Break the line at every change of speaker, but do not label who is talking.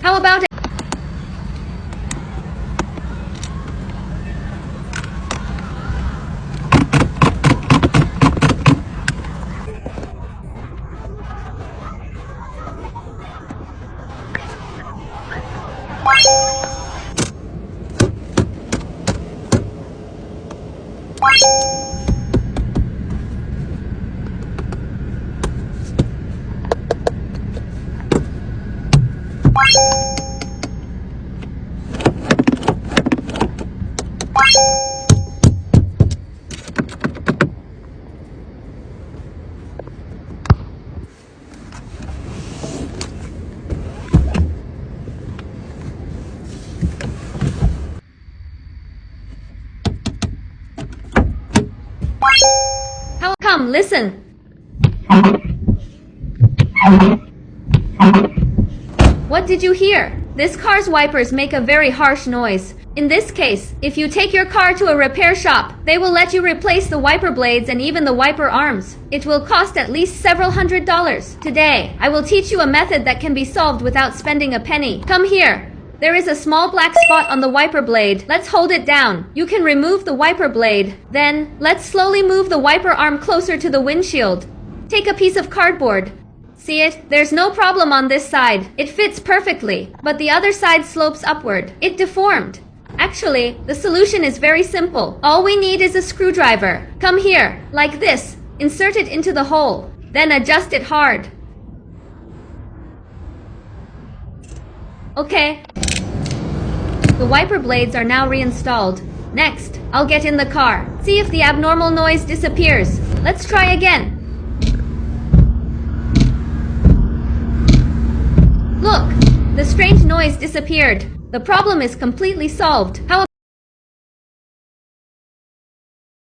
How about it? Come, listen. What did you hear? This car's wipers make a very harsh noise. In this case, if you take your car to a repair shop, they will let you replace the wiper blades and even the wiper arms. It will cost at least several $100s. Today, I will teach you a method that can be solved without spending a penny. Come here. There is a small black spot on the wiper blade. Let's hold it down. You can remove the wiper blade. Then, let's slowly move the wiper arm closer to the windshield. Take a piece of cardboard. See it? There's no problem on this side. It fits perfectly. But the other side slopes upward. It deformed. Actually, the solution is very simple. All we need is a screwdriver. Come here, like this. Insert it into the hole. Then adjust it hard. Okay. The wiper blades are now reinstalled. Next, I'll get in the car. See if the abnormal noise disappears. Let's try again. Look, the strange noise disappeared. The problem is completely solved. How